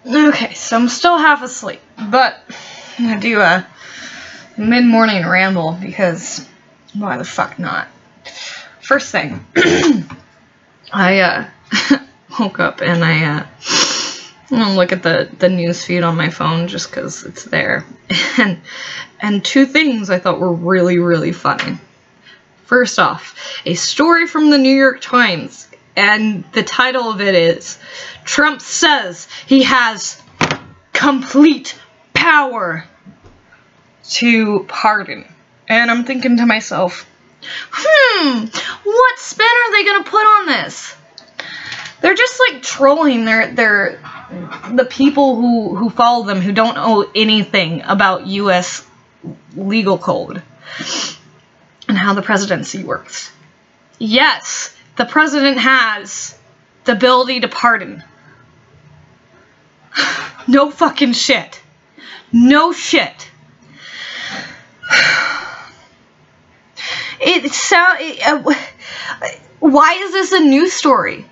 Okay, so I'm still half asleep, but I'm gonna do a mid-morning ramble because why the fuck not? First thing, I woke up and I'm gonna look at the news feed on my phone just because it's there, and two things I thought were really, really funny. First off, a story from the New York Times, and the title of it is, Trump says he has complete power to pardon. And I'm thinking to myself, what spin are they gonna put on this? They're just like trolling the people who follow them, who don't know anything about US legal code and how the presidency works. Yes, the president has the ability to pardon. No fucking shit. No shit. Why is this a news story?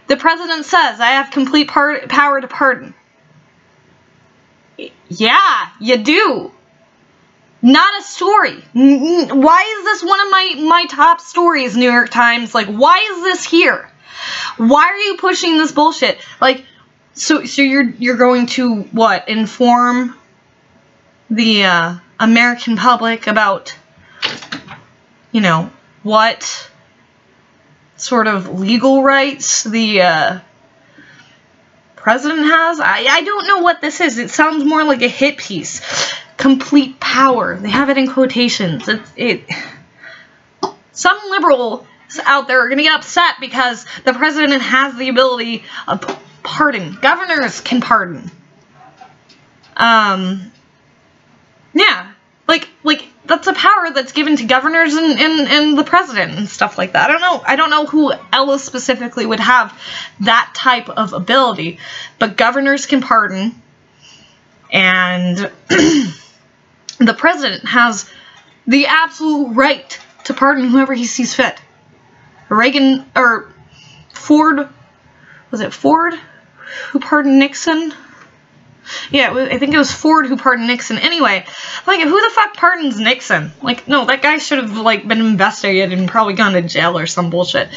The president says, I have complete power to pardon. Yeah, you do. Not a story. Why is this one of my top stories, New York Times? Like, why is this here? Why are you pushing this bullshit? Like, so you're going to, what, inform the American public about, you know, what sort of legal rights the president has? I don't know what this is. It sounds more like a hit piece. Complete power. They have it in quotations. Some liberals out there are going to get upset because the president has the ability of pardon. Governors can pardon. Yeah. Like that's a power that's given to governors and the president and stuff like that. I don't know who else specifically would have that type of ability, but governors can pardon, and the president has the absolute right to pardon whoever he sees fit. Reagan, or Ford, was it Ford who pardoned Nixon? Yeah, I think it was Ford who pardoned Nixon. Anyway, like, who the fuck pardons Nixon? Like, no, that guy should have, like, been investigated and probably gone to jail or some bullshit.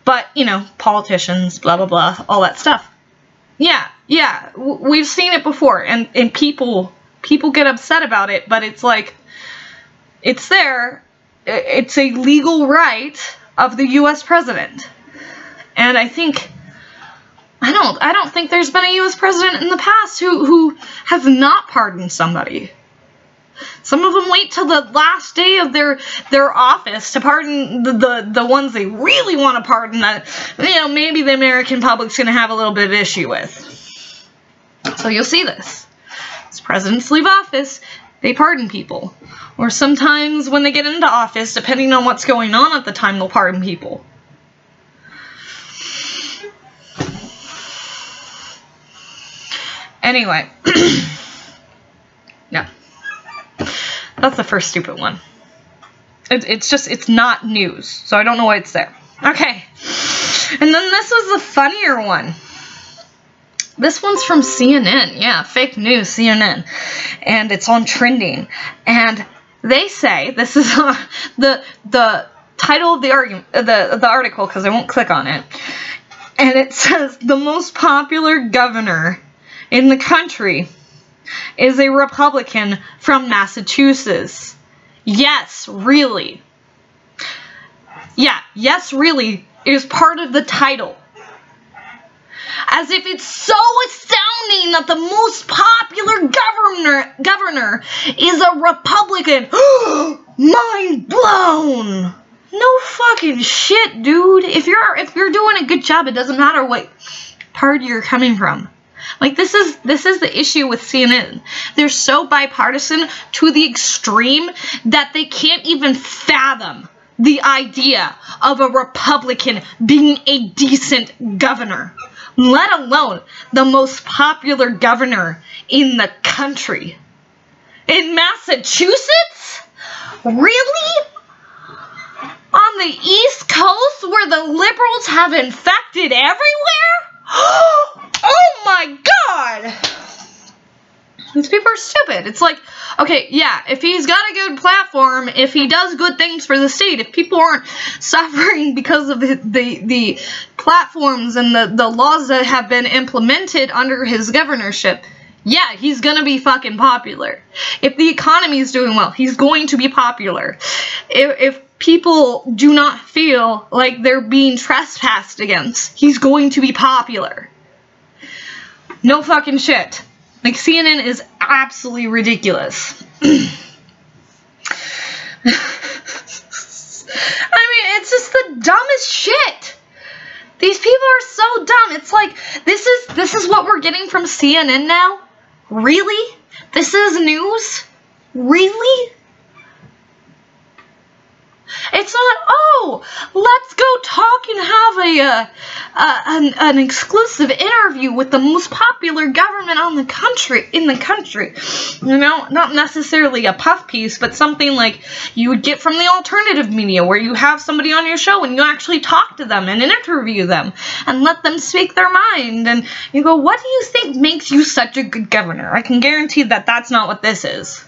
But, you know, politicians, blah, blah, blah, all that stuff. Yeah, we've seen it before, and people get upset about it, but it's like, it's there. It's a legal right of the U.S. president. And I don't think there's been a U.S. president in the past who has not pardoned somebody. Some of them wait till the last day of their office to pardon the ones they really want to pardon that, you know, maybe the American public's going to have a little bit of issue with. So you'll see this. As presidents leave office, they pardon people. Or sometimes when they get into office, depending on what's going on at the time, they'll pardon people. Anyway, no, that's the first stupid one. It's not news, so I don't know why it's there. Okay, and then this was the funnier one. This one's from CNN, yeah, fake news, CNN, and it's on trending, and they say, this is the title of the article, because I won't click on it, and it says, the most popular governor in the country is a Republican from Massachusetts. Yes, really. Yeah, yes, really is part of the title. As if it's so astounding that the most popular governor is a Republican. Mind blown. No fucking shit, dude. If you're doing a good job, it doesn't matter what party you're coming from. Like, this is the issue with CNN. They're so bipartisan to the extreme that they can't even fathom the idea of a Republican being a decent governor, let alone the most popular governor in the country. In Massachusetts? Really? On the East Coast, where the liberals have infected everywhere? Oh my God! stupid. It's like, okay, yeah, if he's got a good platform, if he does good things for the state, if people aren't suffering because of the platforms and the laws that have been implemented under his governorship, yeah, he's gonna be fucking popular. If the economy is doing well, he's going to be popular. If people do not feel like they're being trespassed against, he's going to be popular. No fucking shit. Like, CNN is absolutely ridiculous. I mean, it's just the dumbest shit. These people are so dumb. It's like, this is what we're getting from CNN now? Really? This is news? Really? It's not, oh, let's go talk and have an exclusive interview with the most popular government in the country. You know, not necessarily a puff piece, but something like you would get from the alternative media, where you have somebody on your show and you actually talk to them and interview them and let them speak their mind. And you go, what do you think makes you such a good governor? I can guarantee that that's not what this is.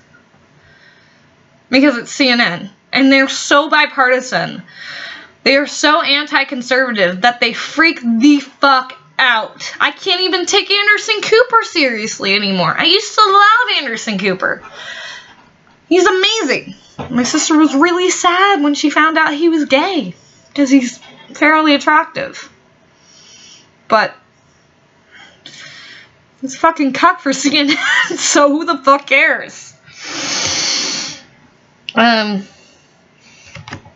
Because it's CNN. And they're so bipartisan. They are so anti-conservative that they freak the fuck out. I can't even take Anderson Cooper seriously anymore. I used to love Anderson Cooper. He's amazing. My sister was really sad when she found out he was gay, because he's fairly attractive. But it's fucking cuck for CNN, so who the fuck cares?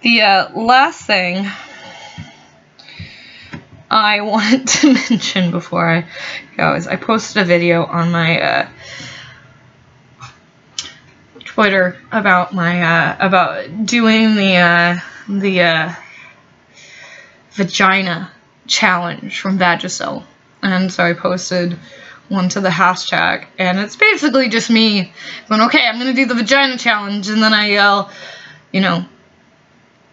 The last thing I wanted to mention before I go is I posted a video on my Twitter about my about doing the vagina challenge from Vagisil, and so I posted one to the hashtag, and it's basically just me going, okay, I'm gonna do the vagina challenge, and then I yell, you know,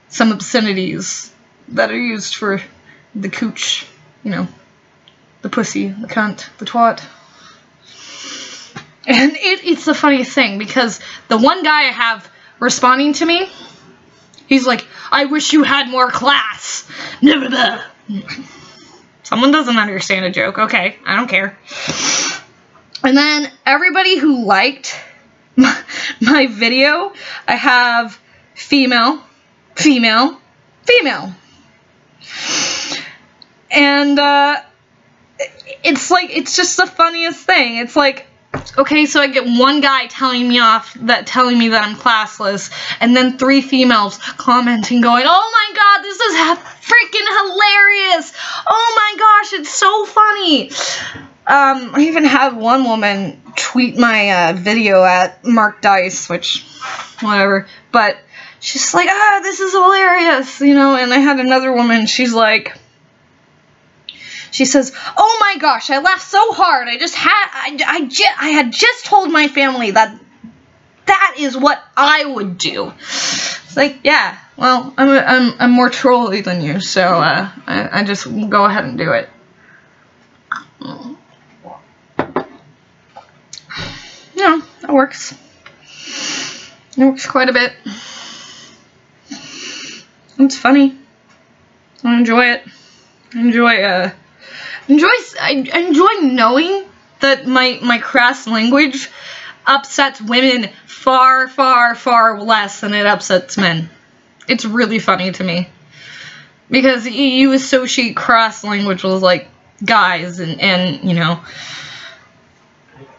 some obscenities that are used for the cooch, you know, the pussy, the cunt, the twat. And it's the funniest thing, because the one guy I have responding to me, he's like, I wish you had more class. Someone doesn't understand a joke. Okay, I don't care. And then everybody who liked my video, I have female. And it's like, it's just the funniest thing. It's like, okay, so I get one guy telling me that I'm classless, and then 3 females commenting going, oh my god, this is freaking hilarious. Oh my gosh, it's so funny. I even had one woman tweet my video at Mark Dice, which, whatever, but she's like, this is hilarious, you know. And I had another woman, she says, oh my gosh, I laughed so hard, I had just told my family that is what I would do. It's like, yeah, well, I'm more trolly than you, so I just go ahead and do it. Yeah, that works. It works quite a bit. It's funny. I enjoy it. I enjoy knowing that my crass language upsets women far, far, far less than it upsets men. It's really funny to me. Because you associate crass language with, like, guys and you know,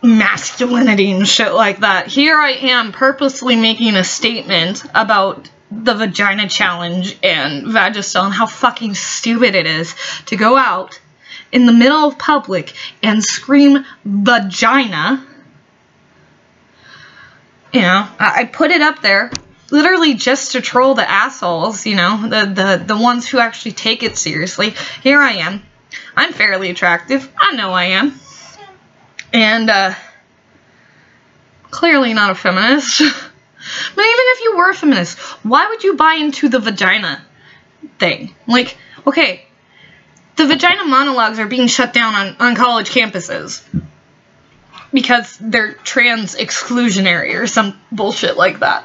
masculinity and shit like that. Here I am purposely making a statement about the vagina challenge and Vagisil and how fucking stupid it is to go out in the middle of public and scream vagina. You know, I put it up there literally just to troll the assholes, you know, the ones who actually take it seriously. Here I am. I'm fairly attractive. I know I am. And clearly not a feminist. But even if you were a feminist, why would you buy into the vagina thing? Like, okay, the vagina monologues are being shut down on college campuses. because they're trans exclusionary or some bullshit like that.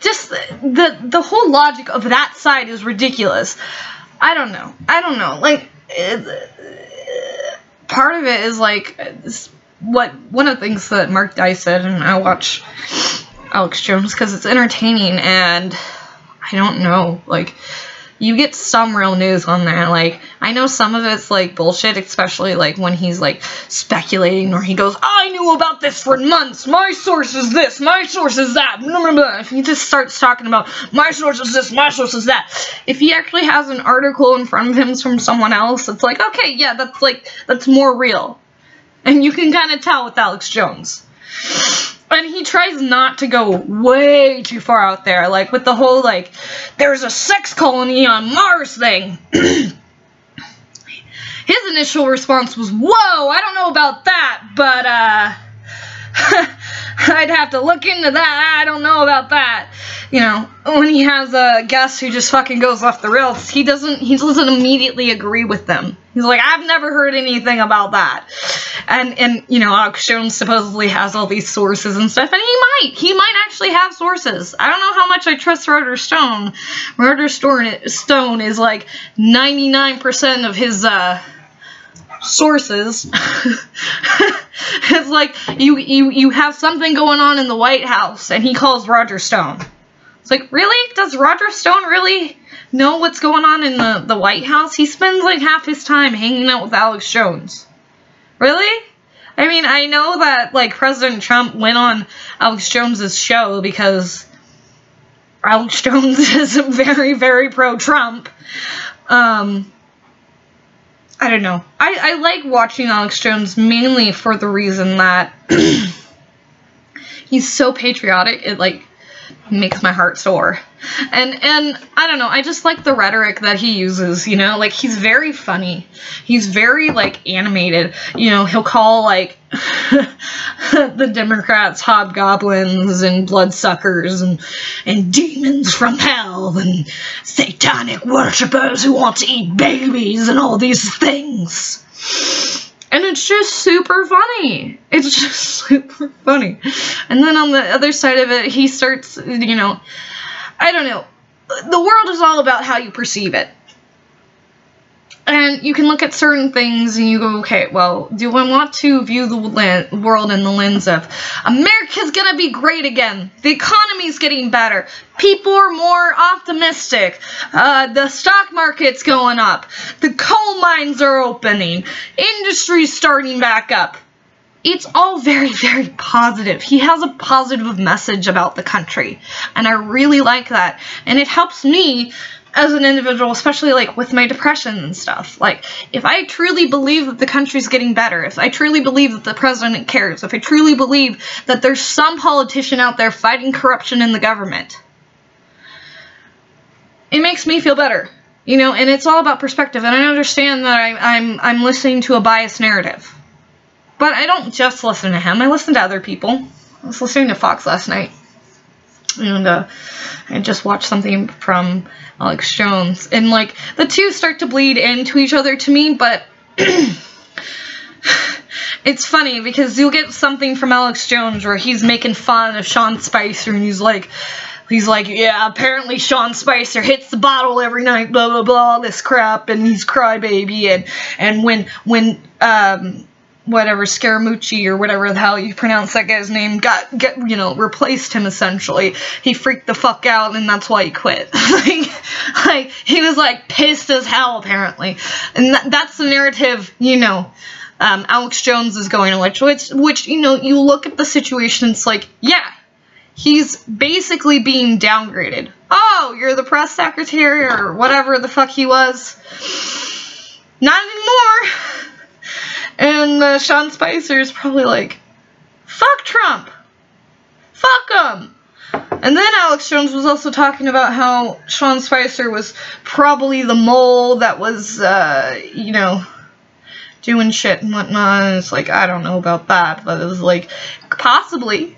Just the whole logic of that side is ridiculous. I don't know. Like, part of it is like one of the things that Mark Dice said, and I watch Alex Jones because it's entertaining, and I don't know, like, you get some real news on there. Like, I know some of it's like bullshit, especially like when he's like speculating, or he goes, I knew about this for months, my source is this, my source is that, blah, blah, blah. If he just starts talking about my source is this, my source is that, if he actually has an article in front of him from someone else, it's like, okay, yeah, that's more real. And you can kind of tell with Alex Jones. And he tries not to go way too far out there, like with the whole, like, there's a sex colony on Mars thing. His initial response was, whoa, I don't know about that, but, I'd have to look into that, I don't know about that. You know, when he has a guest who just fucking goes off the rails, he doesn't immediately agree with them. He's like, I've never heard anything about that. And you know, Alex Jones supposedly has all these sources and stuff, and he might actually have sources. I don't know how much I trust Roger Stone. Roger Stone is like 99% of his, sources. It's like, you have something going on in the White House, and he calls Roger Stone. It's like, really? Does Roger Stone really know what's going on in the White House? He spends like half his time hanging out with Alex Jones. Really? I mean, I know that, like, President Trump went on Alex Jones's show because Alex Jones is very, very pro-Trump. I don't know. I like watching Alex Jones mainly for the reason that he's so patriotic, it, like, makes my heart soar. And I don't know, I just like the rhetoric that he uses, you know, like, he's very funny. He's very, like, animated. You know, he'll call, like, the Democrats hobgoblins and bloodsuckers and demons from hell and satanic worshippers who want to eat babies and all these things. And it's just super funny. It's just super funny. And then on the other side of it, he starts, you know, I don't know. The world is all about how you perceive it. And you can look at certain things and you go, okay, well, do I want to view the world in the lens of America's gonna be great again, the economy's getting better, people are more optimistic, the stock market's going up, the coal mines are opening, industry's starting back up. It's all very, very positive. He has a positive message about the country, and I really like that. And it helps me as an individual, especially, like, with my depression and stuff. Like, if I truly believe that the country's getting better, if I truly believe that the president cares, if I truly believe that there's some politician out there fighting corruption in the government, it makes me feel better. You know, and it's all about perspective, and I understand that I'm listening to a biased narrative. But I don't just listen to him. I listen to other people. I was listening to Fox last night. And I just watched something from Alex Jones. And, like, the two start to bleed into each other to me, but it's funny because you'll get something from Alex Jones where he's making fun of Sean Spicer, and he's like, yeah, apparently Sean Spicer hits the bottle every night, blah, blah, blah, this crap, and he's crybaby, and when whatever, Scaramucci, or whatever the hell you pronounce that guy's name, you know, replaced him, essentially. He freaked the fuck out, and that's why he quit. like, he was, like, pissed as hell, apparently. And that's the narrative, you know, Alex Jones is going to, which, you know, you look at the situation, it's like, yeah, he's basically being downgraded. Oh, you're the press secretary, or whatever the fuck he was. Not anymore. And Sean Spicer is probably like, fuck Trump. Fuck him. And then Alex Jones was also talking about how Sean Spicer was probably the mole that was, you know, doing shit and whatnot. And it's like, I don't know about that. But it was like, possibly.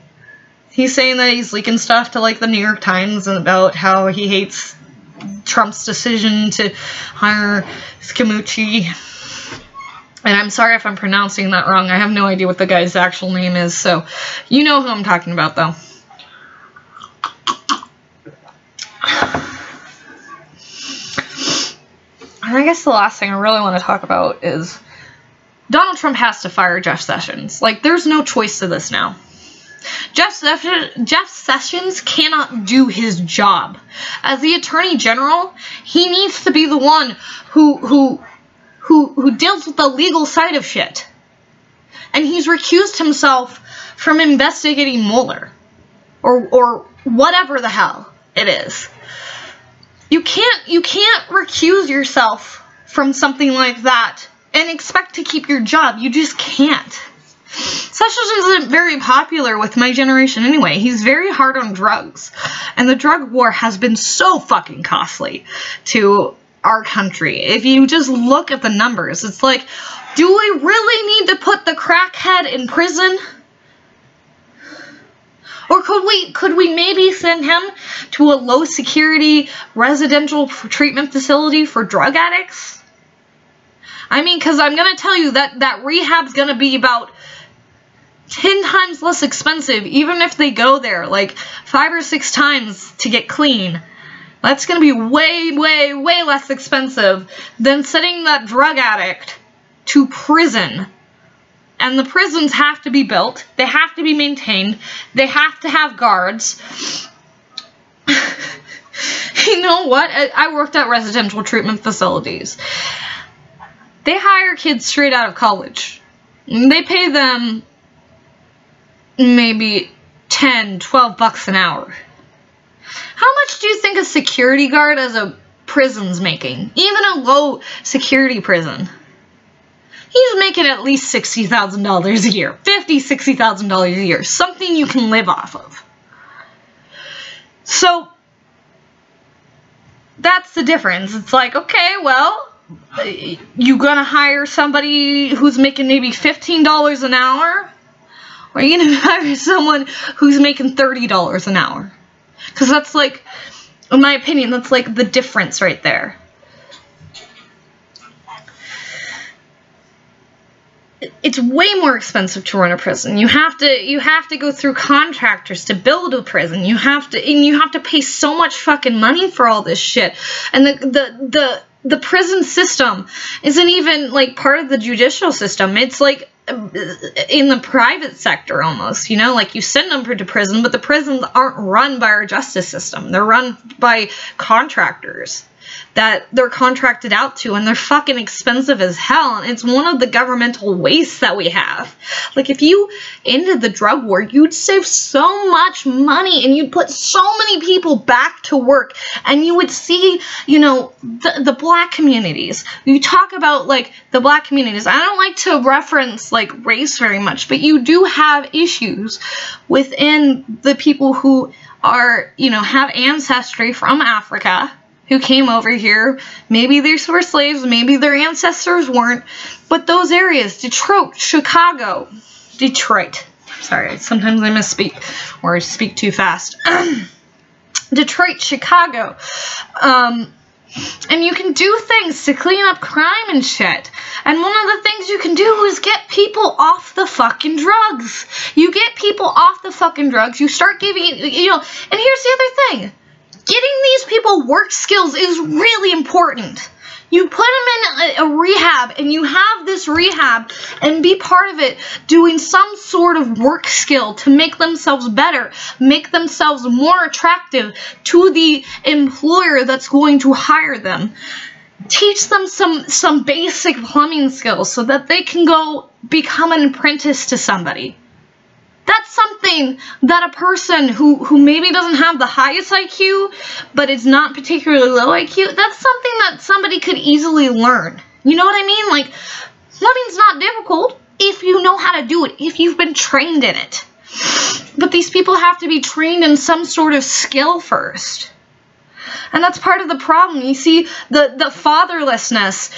He's saying that he's leaking stuff to, like, the New York Times and about how he hates Trump's decision to hire Scammucci. And I'm sorry if I'm pronouncing that wrong. I have no idea what the guy's actual name is, so you know who I'm talking about, though. And I guess the last thing I really want to talk about is Donald Trump has to fire Jeff Sessions. Like, there's no choice to this now. Jeff Sessions cannot do his job. As the Attorney General, he needs to be the one who deals with the legal side of shit. And he's recused himself from investigating Mueller. Or whatever the hell it is. You can't recuse yourself from something like that and expect to keep your job. You just can't. Sessions isn't very popular with my generation anyway. He's very hard on drugs. And the drug war has been so fucking costly to our country. If you just look at the numbers, it's like, do we really need to put the crackhead in prison? Or could we maybe send him to a low security residential treatment facility for drug addicts? I mean, because I'm going to tell you that rehab's going to be about 10 times less expensive, even if they go there like 5 or 6 times to get clean. That's going to be way, way, way less expensive than sending that drug addict to prison. And the prisons have to be built. They have to be maintained. They have to have guards. You know what? I worked at residential treatment facilities. They hire kids straight out of college. They pay them maybe 10, 12 bucks an hour. How much do you think a security guard as a prison's making? Even a low security prison. He's making at least $60,000 a year. $50,000, $60,000 a year. Something you can live off of. So, that's the difference. It's like, okay, well, you gonna hire somebody who's making maybe $15 an hour? Or are you gonna hire someone who's making $30 an hour? Because that's like, in my opinion, that's like the difference right there. It's way more expensive to run a prison. You have to go through contractors to build a prison. You have to pay so much fucking money for all this shit. And the prison system isn't even like part of the judicial system. It's like in the private sector almost, you know, like you send them to prison, but the prisons aren't run by our justice system. They're run by contractors that they're contracted out to, and they're fucking expensive as hell, and it's one of the governmental wastes that we have. Like, if you ended the drug war, you'd save so much money, and you'd put so many people back to work, and you would see, you know, the black communities. You talk about, like, the black communities. I don't like to reference, like, race very much, but you do have issues within the people who are, you know, have ancestry from Africa, who came over here. Maybe they were slaves, maybe their ancestors weren't, but those areas, Detroit, Chicago, Detroit, sorry, sometimes I misspeak, or I speak too fast, Detroit, Chicago, and you can do things to clean up crime and shit, and one of the things you can do is get people off the fucking drugs. You get people off the fucking drugs, you start giving, you know, and here's the other thing. Getting these people work skills is really important. You put them in a rehab, and you have this rehab, and be part of it, doing some sort of work skill to make themselves better, make themselves more attractive to the employer that's going to hire them. Teach them some basic plumbing skills so that they can go become an apprentice to somebody. That's something that a person who maybe doesn't have the highest IQ, but is not particularly low IQ, that's something that somebody could easily learn. You know what I mean? Like, plumbing's not difficult if you know how to do it, if you've been trained in it. But these people have to be trained in some sort of skill first. And that's part of the problem. You see, the fatherlessness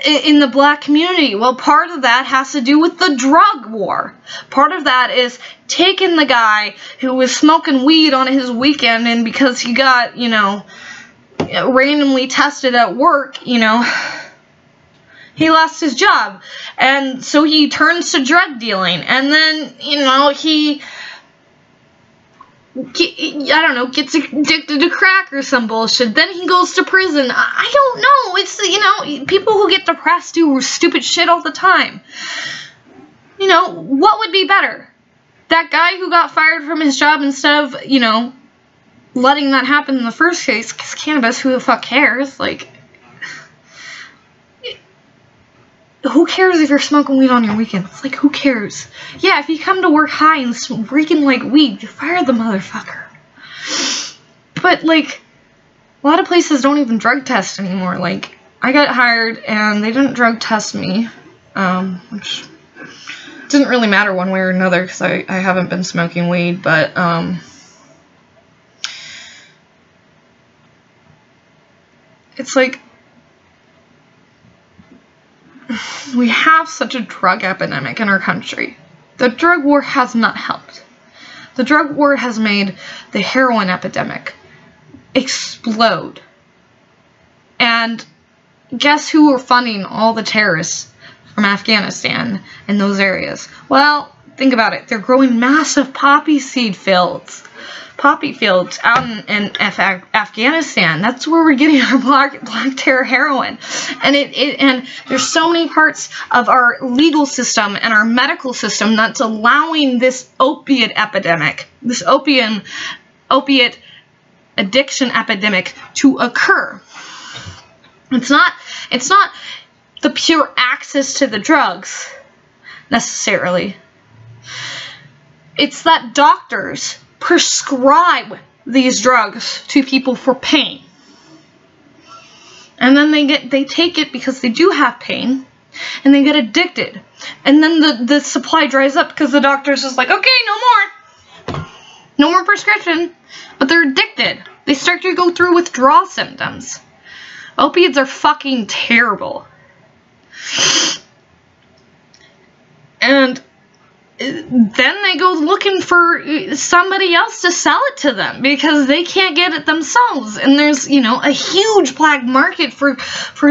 in the black community. Well, part of that has to do with the drug war. Part of that is taking the guy who was smoking weed on his weekend, and because he got, you know, randomly tested at work, you know, he lost his job. And so he turns to drug dealing. And then, you know, I don't know, gets addicted to crack or some bullshit. Then he goes to prison. I don't know. It's, you know, people who get depressed do stupid shit all the time. You know, what would be better? That guy who got fired from his job instead of, you know, letting that happen in the first case, because cannabis, who the fuck cares? Like, who cares if you're smoking weed on your weekends? Like, who cares? Yeah, if you come to work high and freaking like weed, you fire the motherfucker. But, like, a lot of places don't even drug test anymore. Like, I got hired and they didn't drug test me, which didn't really matter one way or another because I haven't been smoking weed, but, it's like, we have such a drug epidemic in our country. The drug war has not helped. The drug war has made the heroin epidemic explode. And guess who are funding all the terrorists from Afghanistan and those areas? Well, think about it. They're growing massive poppy seed fields. Poppy fields out in Afghanistan. That's where we're getting our black terror heroin. And and there's so many parts of our legal system and our medical system that's allowing this opiate epidemic, this opiate addiction epidemic to occur. It's not the pure access to the drugs necessarily. It's that doctors prescribe these drugs to people for pain. And then they take it because they do have pain, and they get addicted. And then the supply dries up because the doctor's just like, okay, no more prescription. But they're addicted. They start to go through withdrawal symptoms. Opiates are fucking terrible. And then they go looking for somebody else to sell it to them because they can't get it themselves. And there's, you know, a huge black market for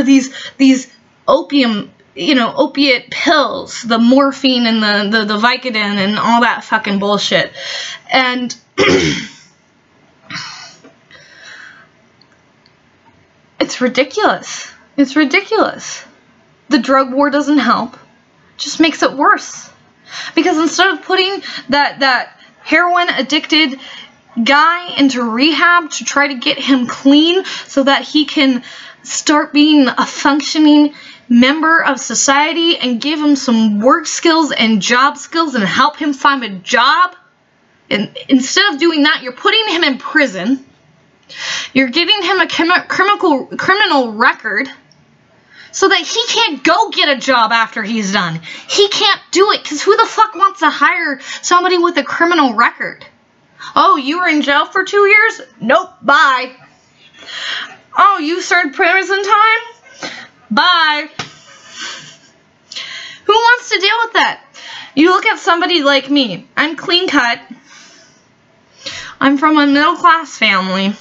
these opium, you know, opiate pills, the morphine and the Vicodin and all that fucking bullshit. And it's ridiculous. It's ridiculous. The drug war doesn't help. It just makes it worse. Because instead of putting that heroin addicted guy into rehab to try to get him clean so that he can start being a functioning member of society and give him some work skills and job skills and help him find a job, and instead of doing that, you're putting him in prison. You're giving him a criminal record so that he can't go get a job after he's done. He can't do it, because who the fuck wants to hire somebody with a criminal record? Oh, you were in jail for 2 years? Nope, bye. Oh, you served prison time? Bye. Who wants to deal with that? You look at somebody like me. I'm clean cut. I'm from a middle class family.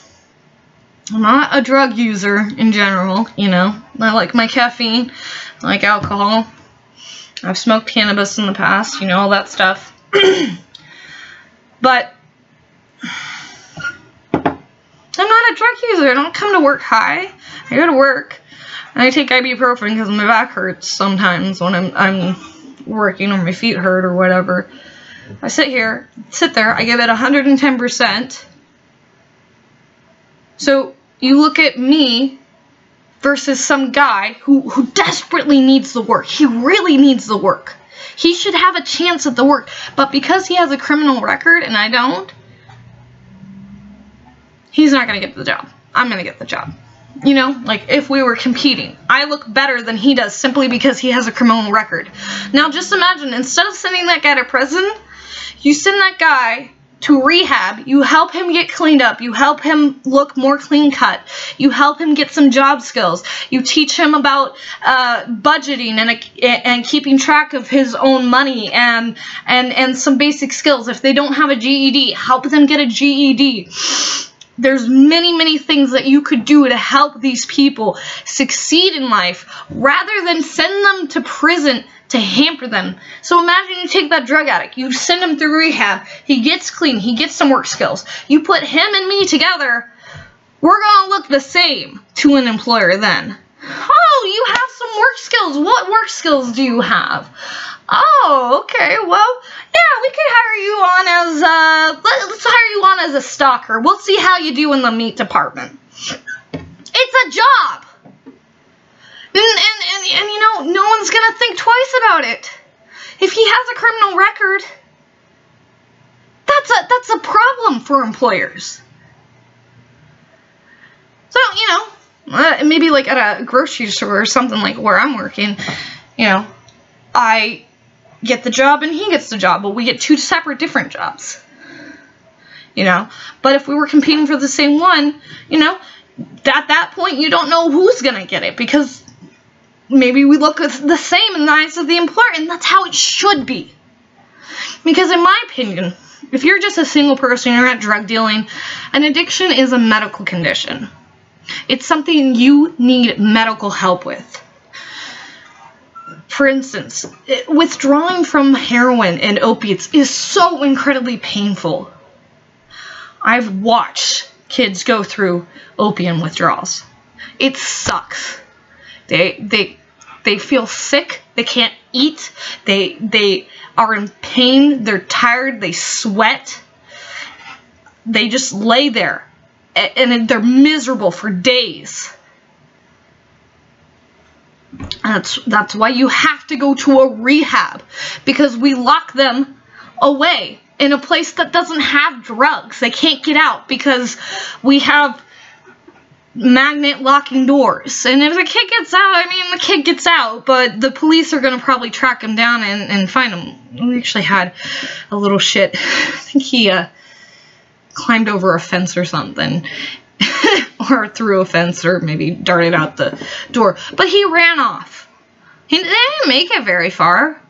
I'm not a drug user in general, you know. I like my caffeine, I like alcohol. I've smoked cannabis in the past, you know, all that stuff. But I'm not a drug user. I don't come to work high. I go to work and I take ibuprofen because my back hurts sometimes when I'm working or my feet hurt or whatever. I sit there, I give it 110%. So you look at me versus some guy who desperately needs the work. He really needs the work. He should have a chance at the work. But because he has a criminal record and I don't, he's not going to get the job. I'm going to get the job. You know, like if we were competing, I look better than he does simply because he has a criminal record. Now just imagine, instead of sending that guy to prison, you send that guy to rehab, you help him get cleaned up, you help him look more clean cut, you help him get some job skills, you teach him about budgeting and keeping track of his own money and some basic skills. If they don't have a GED, help them get a GED. There's many, many things that you could do to help these people succeed in life rather than send them to prison to hamper them. So imagine you take that drug addict, you send him through rehab, he gets clean, he gets some work skills. You put him and me together, we're going to look the same to an employer then. Oh, you have some work skills. What work skills do you have? Oh, okay, well, yeah, we could hire you on as, let's hire you on as a stalker. We'll see how you do in the meat department. It's a job. And you know, no one's gonna think twice about it. If he has a criminal record, that's a problem for employers. So, you know, maybe like at a grocery store or something like where I'm working, you know, I get the job and he gets the job, but we get two separate different jobs. You know, but if we were competing for the same one, you know, at that point you don't know who's gonna get it because maybe we look the same in the eyes of the employer, and that's how it should be. Because in my opinion, if you're just a single person, you're not drug dealing, an addiction is a medical condition. It's something you need medical help with. For instance, withdrawing from heroin and opiates is so incredibly painful. I've watched kids go through opium withdrawals. It sucks. They feel sick. They can't eat. They are in pain. They're tired. They sweat. They just lay there. And they're miserable for days. That's why you have to go to a rehab. Because we lock them away in a place that doesn't have drugs. They can't get out because we have magnet locking doors. And if the kid gets out, I mean, the kid gets out, but the police are going to probably track him down and find him. We actually had a little shit. I think he climbed over a fence or something. Or through a fence, or maybe darted out the door. But he ran off. They didn't make it very far.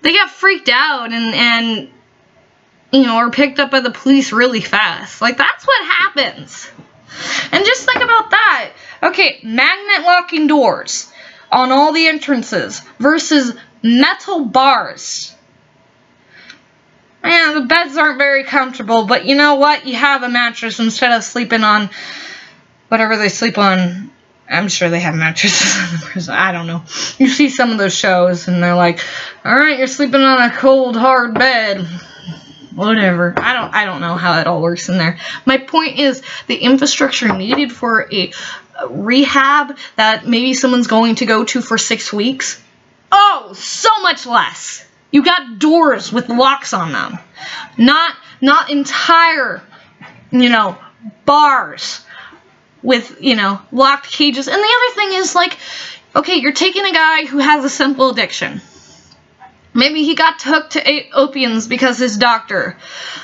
They got freaked out and you know, are picked up by the police really fast. Like, that's what happens. And just think about that. Okay, magnet locking doors on all the entrances versus metal bars. Man, the beds aren't very comfortable, but you know what? You have a mattress instead of sleeping on whatever they sleep on. I'm sure they have mattresses on the prison. I don't know. You see some of those shows and they're like, alright, you're sleeping on a cold, hard bed. Whatever. I don't know how it all works in there. My point is the infrastructure needed for a rehab that maybe someone's going to go to for 6 weeks. Oh, so much less. You got doors with locks on them. Not entire, you know, bars with, you know, locked cages. And the other thing is, like, okay, you're taking a guy who has a simple addiction. Maybe he got hooked to opiums because his doctor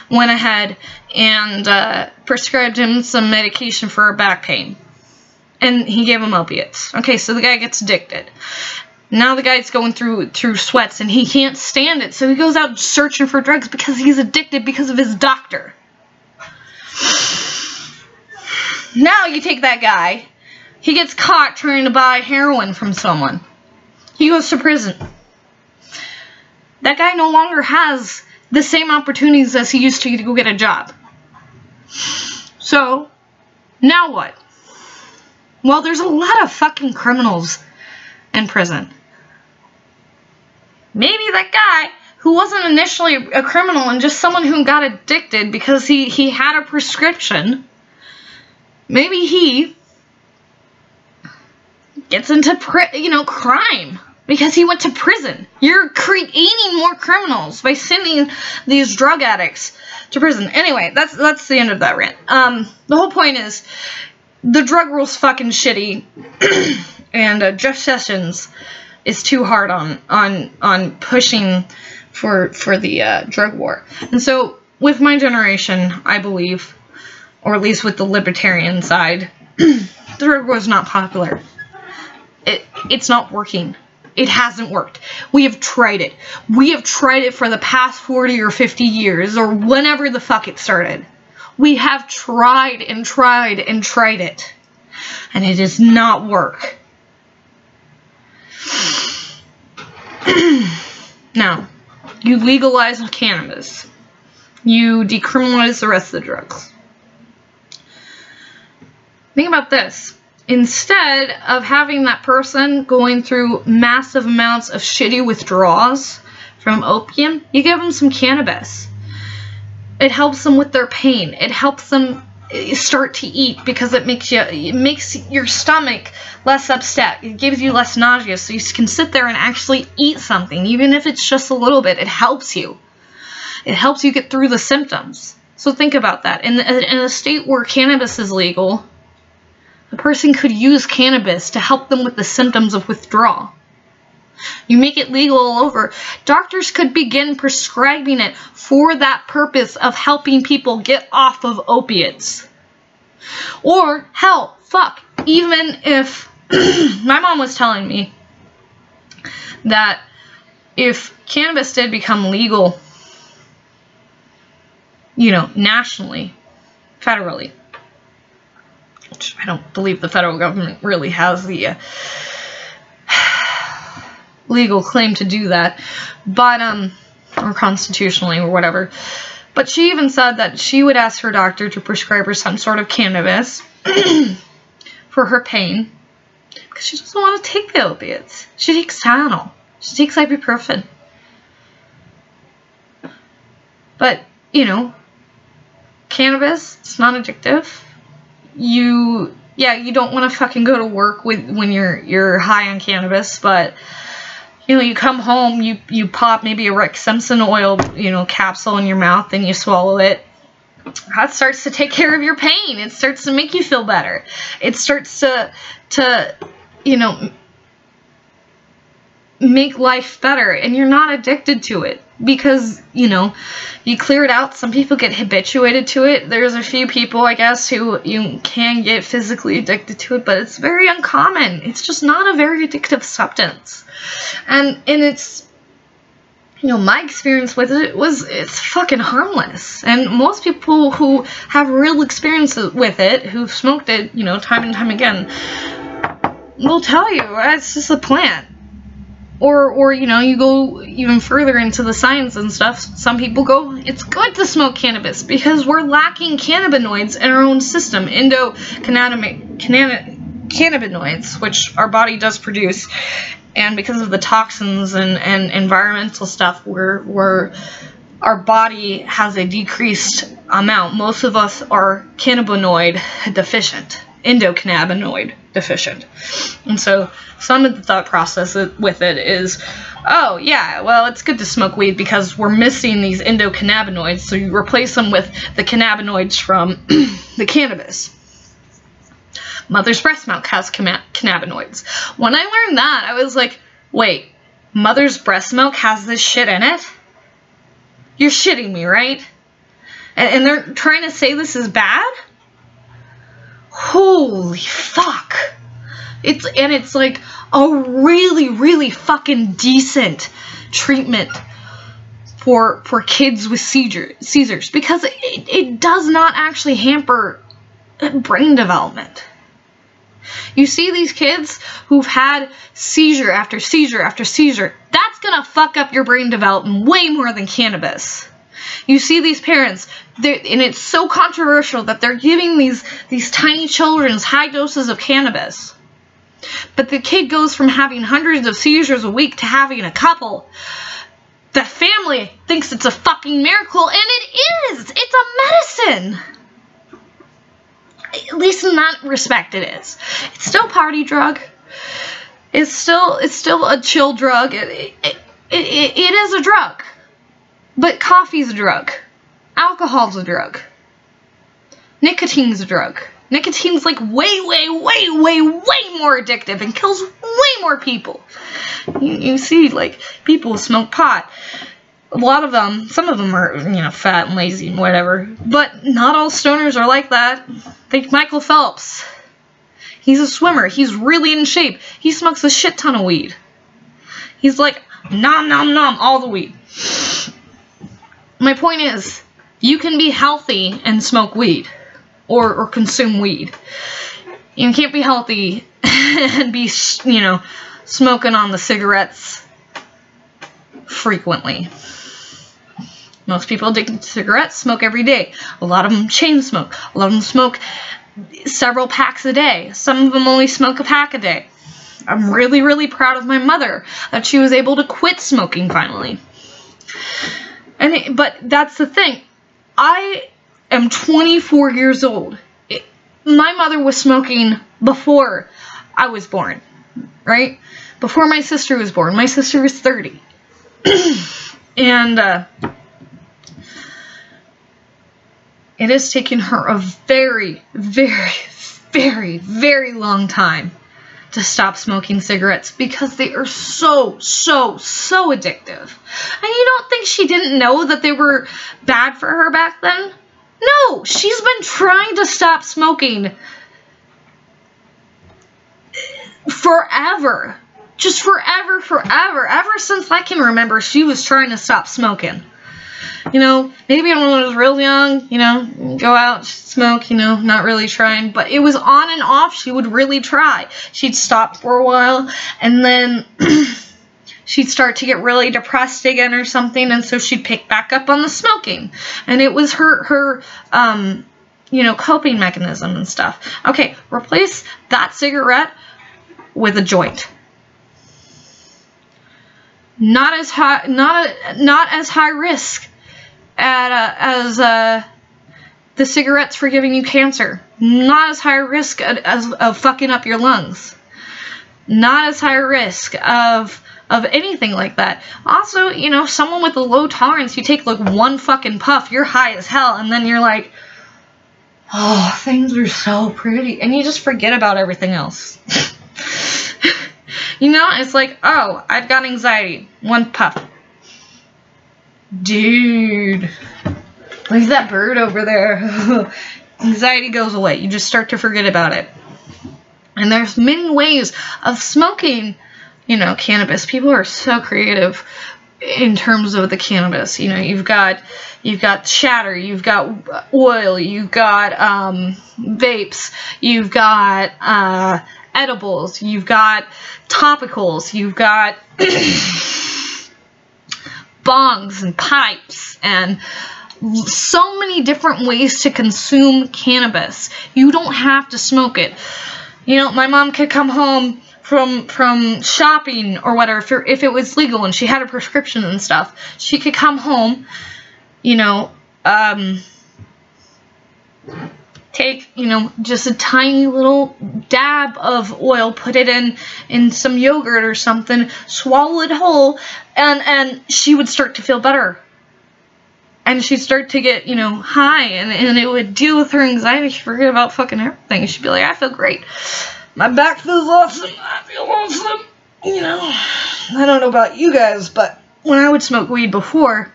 went ahead and prescribed him some medication for back pain. And he gave him opiates. Okay, so the guy gets addicted. Now the guy's going through sweats and he can't stand it. So he goes out searching for drugs because he's addicted because of his doctor. Now you take that guy. He gets caught trying to buy heroin from someone. He goes to prison. That guy no longer has the same opportunities as he used to go get a job. So, now what? Well, there's a lot of fucking criminals in prison. Maybe that guy who wasn't initially a criminal and just someone who got addicted because he had a prescription, maybe he gets into crime because he went to prison. You're creating more criminals by sending these drug addicts to prison. Anyway, that's the end of that rant. The whole point is the drug rule's fucking shitty, and Jeff Sessions is too hard on pushing for the drug war. And so with my generation, I believe, or at least with the libertarian side, the drug war is not popular. It's not working. It hasn't worked. We have tried it. We have tried it for the past 40 or 50 years, or whenever the fuck it started. We have tried and tried and tried it. And it does not work. Now, you legalize cannabis. You decriminalize the rest of the drugs. Think about this. Instead of having that person going through massive amounts of shitty withdrawals from opium, you give them some cannabis. It helps them with their pain. It helps them start to eat because it makes your stomach less upset. It gives you less nausea, so you can sit there and actually eat something, even if it's just a little bit. It helps you. It helps you get through the symptoms. So think about that. In a state where cannabis is legal, a person could use cannabis to help them with the symptoms of withdrawal. You make it legal all over. Doctors could begin prescribing it for that purpose of helping people get off of opiates. Or, hell, fuck, even if my mom was telling me that if cannabis did become legal, you know, nationally, federally, which I don't believe the federal government really has the legal claim to do that, but or constitutionally or whatever. But she even said that she would ask her doctor to prescribe her some sort of cannabis for her pain because she doesn't want to take the opiates. She takes Tylenol. She takes ibuprofen. But, you know, cannabis, it's not addictive. You don't want to fucking go to work when you're high on cannabis, but you know, you come home, you pop maybe a Rick Simpson oil, you know, capsule in your mouth, and you swallow it. That starts to take care of your pain. It starts to make you feel better. It starts to you know, make life better, and you're not addicted to it because, you know, you clear it out. Some people get habituated to it. There's a few people, I guess, who you can get physically addicted to it, but it's very uncommon. It's just not a very addictive substance. And it's, you know, my experience with it was, it's fucking harmless. And most people who have real experience with it, who've smoked it, you know, time and time again, will tell you it's just a plant. Or, you know, you go even further into the science and stuff. Some people go, it's good to smoke cannabis because we're lacking cannabinoids in our own system. Cannabinoids, which our body does produce. And because of the toxins and environmental stuff, where our body has a decreased amount. Most of us are cannabinoid deficient. Endocannabinoid deficient. And so some of the thought process with it is, oh yeah, well, it's good to smoke weed because we're missing these endocannabinoids, so you replace them with the cannabinoids from the cannabis. Mother's breast milk has cannabinoids. When I learned that, I was like, wait, mother's breast milk has this shit in it? You're shitting me, right? And they're trying to say this is bad? Holy fuck. It's like a really, really fucking decent treatment for kids with seizures because it does not actually hamper brain development. You see these kids who've had seizure after seizure after seizure, that's gonna fuck up your brain development way more than cannabis. You see these parents, and it's so controversial that they're giving these tiny children high doses of cannabis. But the kid goes from having hundreds of seizures a week to having a couple. The family thinks it's a fucking miracle, and it is! It's a medicine! At least in that respect it is. It's still a party drug. It's still a chill drug. It is a drug. But coffee's a drug. Alcohol's a drug. Nicotine's a drug. Nicotine's like way, way, way, way, way more addictive and kills way more people. You see, like, people who smoke pot. A lot of them, some of them are, you know, fat and lazy and whatever. But not all stoners are like that. Think Michael Phelps. He's a swimmer. He's really in shape. He smokes a shit ton of weed. He's like, nom, nom, nom, all the weed. My point is, You can be healthy and smoke weed or consume weed. You can't be healthy and be, you know, smoking on the cigarettes frequently. Most people addicted to cigarettes smoke every day. A lot of them chain smoke. A lot of them smoke several packs a day. Some of them only smoke a pack a day. I'm really, really proud of my mother that she was able to quit smoking finally. But that's the thing. I am 24 years old. My mother was smoking before I was born, right? Before my sister was born. My sister was 30. And it has taken her a very, very, very, very long time to stop smoking cigarettes because they are so, so, so addictive. And you don't think she didn't know that they were bad for her back then? No, she's been trying to stop smoking forever. Just forever, forever. Ever since I can remember, she was trying to stop smoking. You know, maybe when I was real young, you know, go out, smoke, you know, not really trying. But it was on and off. She would really try. She'd stop for a while, and then she'd start to get really depressed again or something, and so she'd pick back up on the smoking. And it was her you know, coping mechanism and stuff. Okay, replace that cigarette with a joint. Not as high risk as the cigarettes for giving you cancer. Not as high risk of fucking up your lungs. Not as high risk of anything like that. Also, you know, someone with a low tolerance, you take like one fucking puff, you're high as hell, and then you're like, oh, things are so pretty, and you just forget about everything else. You know, it's like, oh, I've got anxiety. One puff. Dude. Look at that bird over there. Anxiety goes away. You just start to forget about it. And there's many ways of smoking, you know, cannabis. People are so creative in terms of the cannabis. You know, you've got shatter, you've got oil, you've got vapes, you've got edibles, you've got topicals, you've got bongs and pipes, and so many different ways to consume cannabis. You don't have to smoke it. You know, my mom could come home from shopping or whatever, if it was legal and she had a prescription and stuff, she could come home, you know, take, you know, just a tiny little dab of oil, put it in some yogurt or something, swallow it whole, and she would start to feel better. And she'd start to get, you know, high, and it would deal with her anxiety. She'd forget about fucking everything. She'd be like, I feel great. My back feels awesome. I feel awesome. You know, I don't know about you guys, but when I would smoke weed before,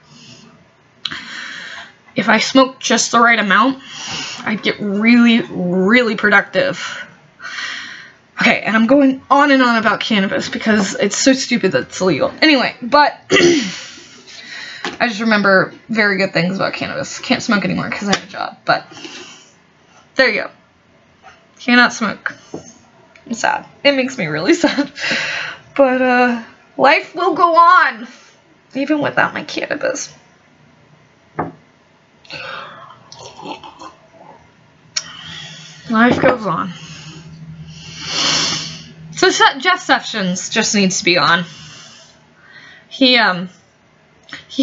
if I smoked just the right amount, I'd get really, really productive. Okay, and I'm going on and on about cannabis because it's so stupid that it's illegal. Anyway, but I just remember very good things about cannabis. Can't smoke anymore because I have a job, but there you go. Cannot smoke. I'm sad. It makes me really sad. But life will go on, even without my cannabis. Life goes on. So Jeff Sessions just needs to be on. He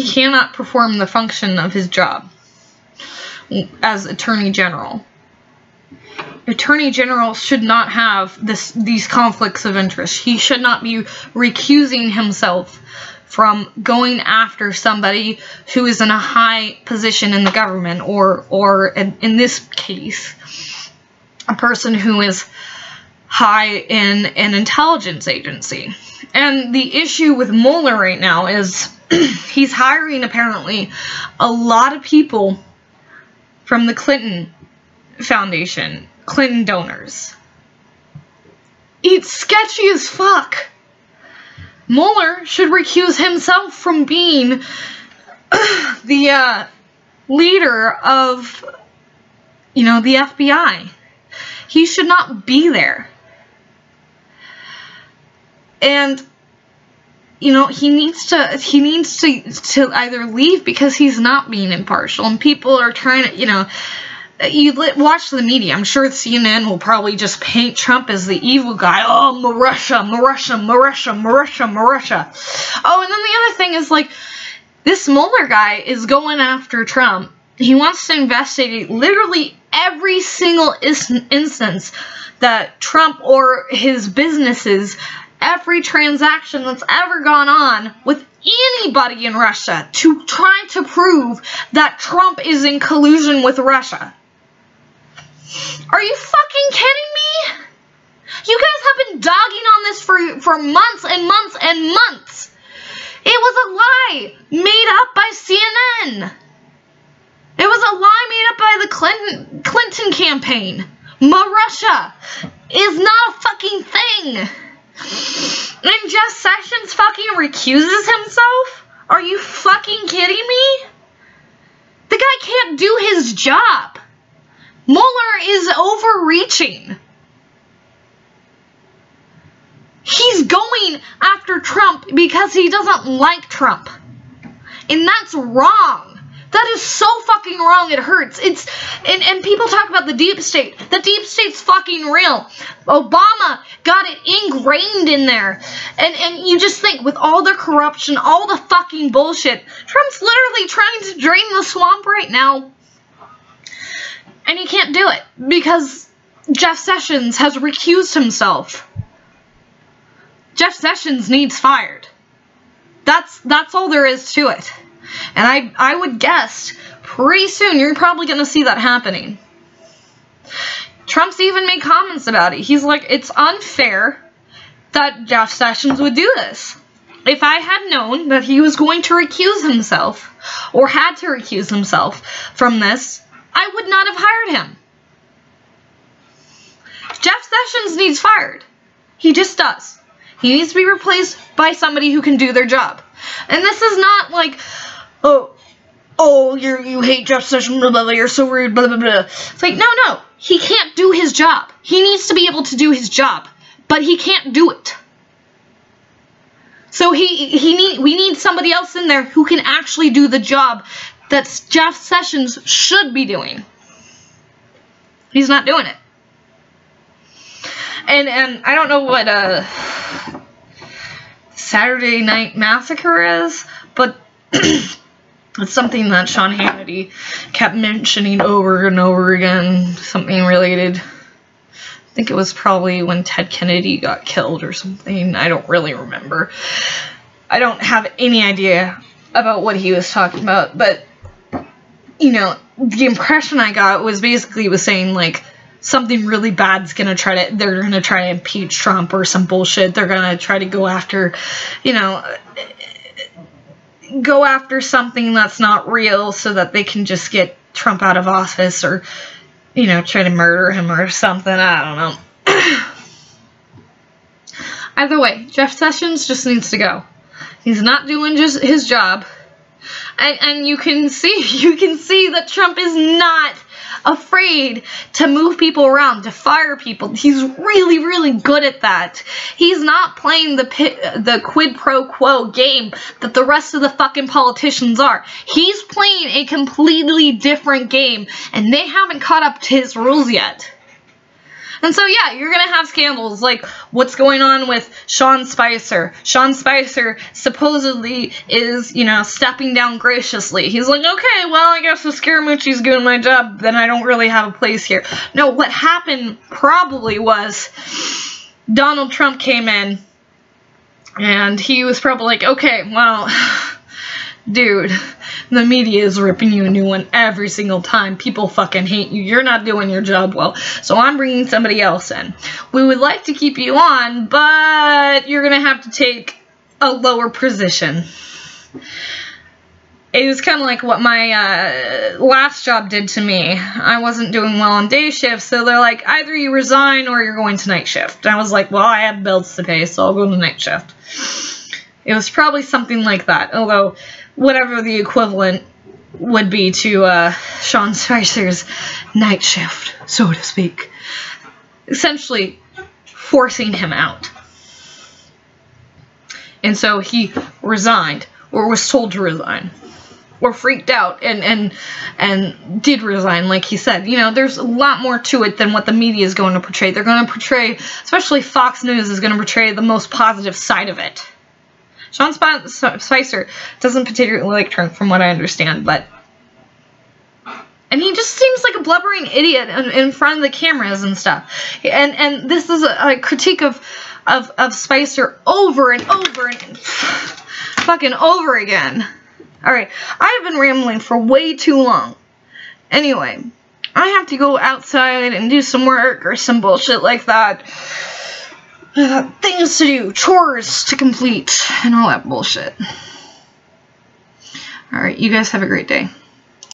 cannot perform the function of his job as Attorney General. Attorney General should not have these conflicts of interest. He should not be recusing himself from going after somebody who is in a high position in the government, or in this case, a person who is high in an intelligence agency. And the issue with Mueller right now is he's hiring, apparently, a lot of people from the Clinton Foundation, Clinton donors. It's sketchy as fuck. Mueller should recuse himself from being the leader of, you know, the FBI. He should not be there. And, you know, he needs to either leave because he's not being impartial, and people are trying to, you know, watch the media. I'm sure CNN will probably just paint Trump as the evil guy. Oh, Russia. Oh, and then the other thing is, like, this Mueller guy is going after Trump. He wants to investigate literally every single instance that Trump or his businesses, every transaction that's ever gone on with anybody in Russia, to try to prove that Trump is in collusion with Russia. Are you fucking kidding me? You guys have been dogging on this for months and months and months. It was a lie made up by CNN. It was a lie made up by the Clinton campaign. Russia is not a fucking thing. And Jeff Sessions fucking recuses himself? Are you fucking kidding me? The guy can't do his job. Mueller is overreaching. He's going after Trump because he doesn't like Trump. And that's wrong. That is so fucking wrong, it hurts. And people talk about the deep state. The deep state's fucking real. Obama got it ingrained in there. And you just think, with all the corruption, all the fucking bullshit, Trump's literally trying to drain the swamp right now. And he can't do it because Jeff Sessions has recused himself. Jeff Sessions needs fired. That's all there is to it. And I would guess pretty soon you're probably going to see that happening. Trump's even made comments about it. He's like, it's unfair that Jeff Sessions would do this. If I had known that he was going to recuse himself, or had to recuse himself from this, I would not have hired him. Jeff Sessions needs fired. He just does. He needs to be replaced by somebody who can do their job. And this is not like, oh, you hate Jeff Sessions, blah, blah, blah, you're so rude, blah, blah, blah. It's like, no, he can't do his job. He needs to be able to do his job, but he can't do it. So we need somebody else in there who can actually do the job that Jeff Sessions should be doing. He's not doing it. And I don't know what Saturday Night Massacre is, but it's something that Sean Hannity kept mentioning over and over again, something related. I think it was probably when Ted Kennedy got killed or something. I don't really remember. I don't have any idea about what he was talking about, but, you know, the impression I got was basically he was saying, like, something really bad's they're gonna try to impeach Trump or some bullshit. They're gonna try to go after, you know, something that's not real so that they can just get Trump out of office, or, you know, try to murder him or something. I don't know. Either way, Jeff Sessions just needs to go. He's not doing just his job. And you can see that Trump is not afraid to move people around, to fire people. He's really, really good at that. He's not playing the quid pro quo game that the rest of the fucking politicians are. He's playing a completely different game, and they haven't caught up to his rules yet. And so, yeah, you're going to have scandals like what's going on with Sean Spicer. Sean Spicer supposedly is, you know, stepping down graciously. He's like, okay, well, I guess if Scaramucci's doing my job, then I don't really have a place here. No, what happened probably was Donald Trump came in, and he was probably like, okay, well, dude, the media is ripping you a new one every single time. People fucking hate you. You're not doing your job well. So I'm bringing somebody else in. We would like to keep you on, but you're going to have to take a lower position. It was kind of like what my last job did to me. I wasn't doing well on day shift, so they're like, either you resign or you're going to night shift. And I was like, well, I have bills to pay, so I'll go to night shift. It was probably something like that, although whatever the equivalent would be to Sean Spicer's night shift, so to speak. Essentially forcing him out. And so he resigned, or was told to resign, or freaked out and did resign, like he said. You know, there's a lot more to it than what the media is going to portray. They're going to portray, especially Fox News is going to portray the most positive side of it. Sean Spicer doesn't particularly like Trump, from what I understand, but... And he just seems like a blubbering idiot in front of the cameras and stuff. And this is a critique of Spicer over and over and fucking over again. Alright, I've been rambling for way too long. Anyway, I have to go outside and do some work or some bullshit like that. Things to do, chores to complete, and all that bullshit. Alright, you guys have a great day.